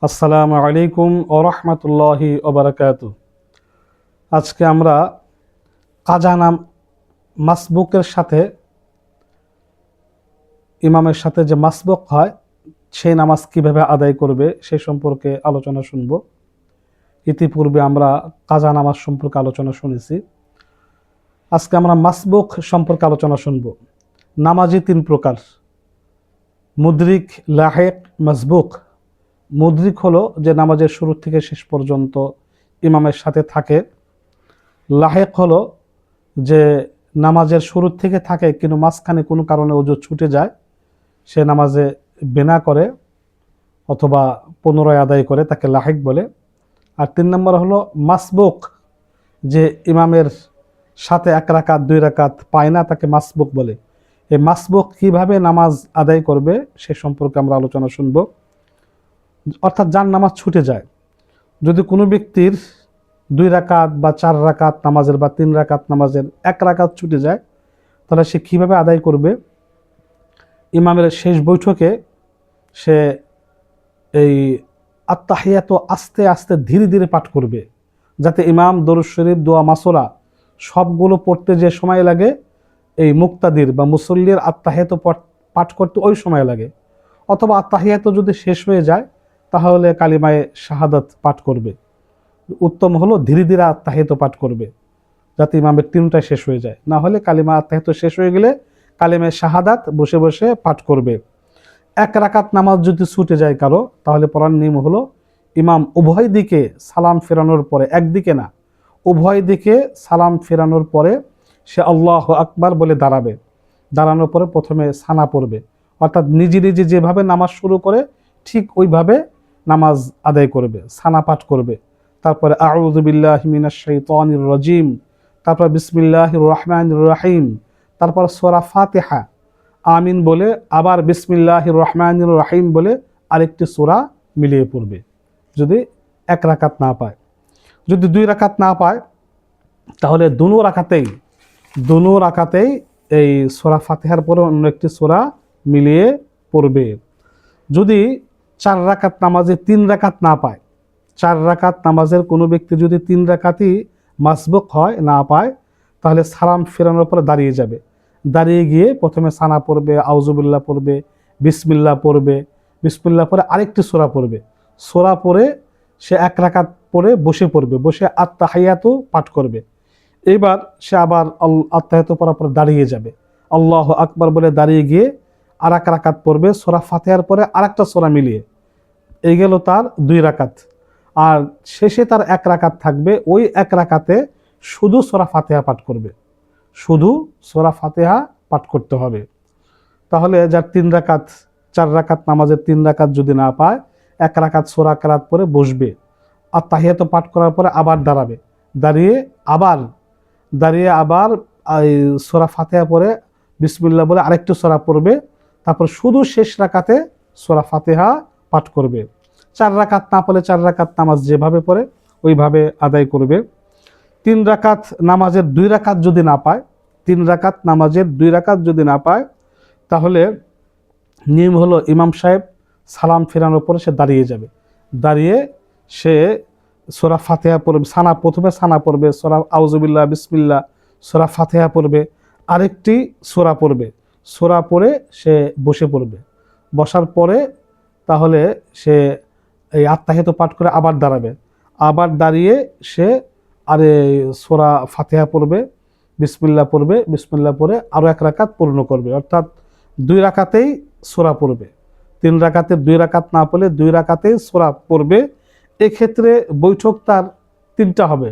আসসালামু আলাইকুম ওয়া রাহমাতুল্লাহি ওয়া বারাকাতুহু। আজকে আমরা কাজা মাসবুকের সাথে ইমামের সাথে যে মাসবুক হয় সেই নামাজ কিভাবে আদায় করবে সেই সম্পর্কে আলোচনা শুনব। ইতিপূর্বে আমরা কাজা নামাজ সম্পর্কে আলোচনা শুনেছি। আজকে আমরা মাসবুক সম্পর্কে আলোচনা শুনব। নামাজি তিন প্রকার: মুদরিক, লাহেক, মাসবুক। মুদরিক হলো যে নামাজের শুরু থেকে শেষ পর্যন্ত ইমামের সাথে থাকে। লাহেক হলো যে নামাজের শুরু থেকে থাকে কিন্তু মাঝখানে কোনো কারণে ওযু ছুটে যায়, সে নামাজে বিনা করে অথবা পুনরায় আদায় করে, তাকে লাহেক বলে। আর 3 নম্বর হলো মাসবুক, যে ইমামের সাথে 1 রাকাত 2 রাকাত পায় না, তাকে মাসবুক বলে। এই মাসবুক কিভাবে নামাজ আদায় করবে সে সম্পর্কে আমরা আলোচনা শুনব। অর্থাৎ যার নামাজ ছুটে যায়, যদি কোনো ব্যক্তির 2 রাকাত বা 4 রাকাত নামাজের বা 3 রাকাত নামাজের 1 রাকাত ছুটে যায়, তাহলে সে কিভাবে আদায় করবে? ইমামের শেষ বৈঠকে সে এই আত্তাহিয়াত আস্তে আস্তে ধীরে ধীরে পাঠ করবে, যাতে ইমাম দরুদ শরীফ, দোয়া, মাসুরা সবগুলো পড়তে যে সময় লাগে, এই মুক্তাদির বা মুসল্লির আত্তাহিয়াত পাঠ করতে ওই সময় লাগে। অথবা আত্তাহিয়াত যদি শেষ হয়ে যায় তাহলে কালিমায়ে শাহাদাত পাঠ করবে। উত্তম হলো ধীরে ধীরে আত্তাহিয়াত পাঠ করবে, যাতে ইমামের 3টায় শেষ হয়ে যায়। না হলে কালিমা আত্তাহিয়াত শেষ হয়ে গেলে কালিমায়ে শাহাদাত বসে বসে পাঠ করবে। 1 রাকাত নামাজ যদি ছুটে যায় কারো, তাহলে পড়ার নিয়ম হলো ইমাম উভয় দিকে সালাম ফেরানোর পরে, একদিকে না, উভয় দিকে সালাম ফেরানোর পরে সে আল্লাহু আকবার বলে দাঁড়াবে। দাঁড়ানোর পরে প্রথমে সানা পড়বে, অর্থাৎ নিজে নিজে যেভাবে নামাজ শুরু করে ঠিক ওইভাবে নামাজ আদায় করবে, সানা পাঠ করবে। তারপরে আউযু বিল্লাহি মিনাশ শাইতানির রাজিম, তারপর বিসমিল্লাহির রহমানির রহিম, তারপর সূরা ফাতিহা আমিন বলে আবার বিসমিল্লাহির রহমানির রহিম বলে আরেকটি সূরা মিলিয়ে পড়বে, যদি 1 রাকাত না পায়। যদি 2 রাকাত না পায় তাহলে দুনো রাকাতেই এই সূরা ফাতিহার পরে অন্য একটি সূরা মিলিয়ে পড়বে। যদি 4 রাকাত নামাজে 3 রাকাত না পায়, 4 রাকাত নামাজের কোনো ব্যক্তি যদি 3 রাকাতই মাসবুক হয় না পায়, তাহলে সালাম ফেরানোর পরে দাঁড়িয়ে যাবে। দাঁড়িয়ে গিয়ে প্রথমে সানা পড়বে, আউযুবিল্লাহ পড়বে, বিসমিল্লাহ পড়বে, বিসমিল্লাহ পরে আরেকটি সূরা পড়বে। সূরা পড়ে সে 1 রাকাত পড়ে বসে পড়বে, বসে আত্তাহিয়াতু পাঠ করবে। এবার সে আবার আত্তাহিয়াতু পড়ার পরে দাঁড়িয়ে যাবে, আল্লাহু আকবার বলে দাঁড়িয়ে গিয়ে আর 1 রাকাত পড়বে সূরা ফাতিহার পরে আরেকটা সূরা মিলিয়ে। এই গেল তার 2 রাকাত। আর শেষে তার 1 রাকাত থাকবে, ওই 1 রাকাতে শুধু সূরা ফাতিহা পাঠ করবে, শুধু সূরা ফাতিহা পাঠ করতে হবে। তাহলে যার 3 রাকাত, 4 রাকাত নামাজের 3 রাকাত যদি না পায়, 1 রাকাত সূরা কেরাত পরে বসবে, আর তাহিয়াত পাঠ করার পরে আবার দাঁড়াবে, দাঁড়িয়ে আবার এই সূরা ফাতিহা পরে বিসমিল্লাহ বলে আরেকটু সূরা পড়বে। তারপর শুধু শেষ রাকাতে সূরা ফাতিহা পাঠ করবে। 4 রাকাত না পড়লে 4 রাকাত নামাজ যেভাবে পড়ে ওইভাবে আদায় করবে। 3 রাকাত নামাজের 2 রাকাত যদি না পায়, 3 রাকাত নামাজের 2 রাকাত যদি না পায়, তাহলে নিয়ম হলো ইমাম সাহেব সালাম ফেরানোর পরে সে দাঁড়িয়ে যাবে। দাঁড়িয়ে সে সূরা ফাতিহা পড়বে, প্রথমে সানা পড়বে, সূরা আউযুবিল্লাহ, বিসমিল্লাহ, সূরা ফাতিহা পড়বে, আরেকটি সূরা পড়বে। সূরা পড়ে সে বসে পড়বে। বসার পরে তাহলে সে এই আত্তাহিয়াত পাঠ করে আবার দাঁড়াবে। আবার দাঁড়িয়ে সে আরে সূরা ফাতিহা পড়বে, বিসমিল্লাহ পড়বে, বিসমিল্লাহ পড়ে আরও 1 রাকাত পূর্ণ করবে। অর্থাৎ 2 রাকাতেই সূরা পড়বে। 3 রাকাতে 2 রাকাত না পড়লে 2 রাকাতেই সূরা পড়বে। এক্ষেত্রে বৈঠক তার 3টা হবে,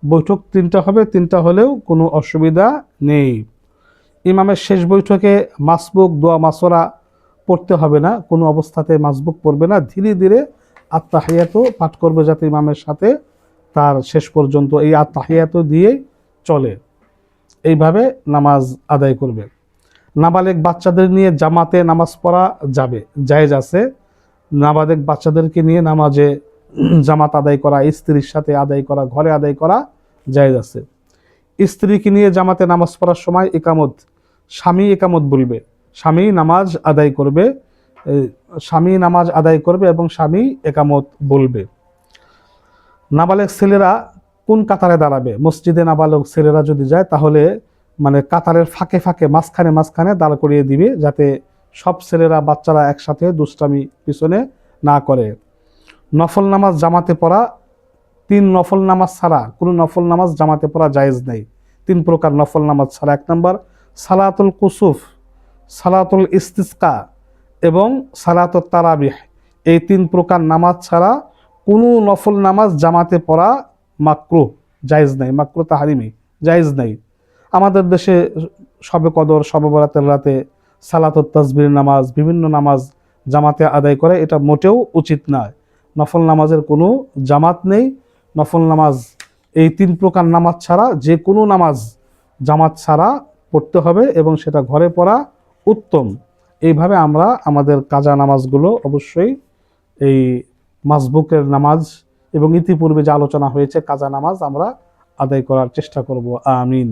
বৈঠক 3টা হবে, 3টা হলেও কোনো অসুবিধা নেই। ইমামের শেষ বৈঠকে মাসবুক, দোয়া, মাসুরা পড়তে হবে না, কোনো অবস্থাতে মাসবুক পড়বে না, ধীরে ধীরে আত্তাহিয়াত পাঠ করবে, যাতে ইমামের সাথে তার শেষ পর্যন্ত এই আত্তাহিয়াত দিয়েই চলে। এইভাবে নামাজ আদায় করবে। নাবালেগ বাচ্চাদের নিয়ে জামাতে নামাজ পড়া যাবে, জায়েজ আছে। নাবালেগ বাচ্চাদেরকে নিয়ে নামাজে জামাত আদায় করা, স্ত্রীর সাথে আদায় করা, ঘরে আদায় করা জায়েজ আছে। স্ত্রীকে নিয়ে জামাতে নামাজ পড়ার সময় স্বামী একামত বলবে, স্বামী নামাজ আদায় করবে। স্বামী নামাজ আদায় করবে এবং স্বামী একামত বলবে। নাবালেগ ছেলেরা কোন কাতারে দাঁড়াবে? মসজিদে নাবালক ছেলেরা যদি যায় তাহলে মানে কাতারের ফাঁকে ফাঁকে মাঝখানে দাঁড় করিয়ে দিবে, যাতে সব ছেলেরা বাচ্চারা একসাথে দুষ্টামি পিছনে না করে। নফল নামাজ জামাতে পড়া, 3 নফল নামাজ ছাড়া কোনো নফল নামাজ জামাতে পড়া জায়েজ নেই। 3 প্রকার নফল নামাজ ছাড়া। 1 নম্বর সালাতুল কুসুফ, সালাতুল ইস্তিসকা এবং সালাতুল তারাবিহ। এই 3 প্রকার নামাজ ছাড়া কোনো নফল নামাজ জামাতে পড়া মাকরুহ, জায়েজ নাই, মাকরুহ তাহরিমি, জায়েজ নাই। আমাদের দেশে শবে কদর, শবে বরাতের রাতে সালাতুত তাসবির নামাজ, বিভিন্ন নামাজ জামাতে আদায় করে, এটা মোটেও উচিত নয়। নফল নামাজের কোনো জামাত নেই। নফল নামাজ এই 3 প্রকার নামাজ ছাড়া যে কোনো নামাজ জামাত ছাড়া পড়তে হবে এবং সেটা ঘরে পড়া উত্তম। এইভাবে আমরা আমাদের কাজা নামাজগুলো অবশ্যই এই মাসবুকের নামাজ এবং ইতিপূর্বে যে আলোচনা হয়েছে কাজা নামাজ আমরা আদায় করার চেষ্টা করব। আমিন।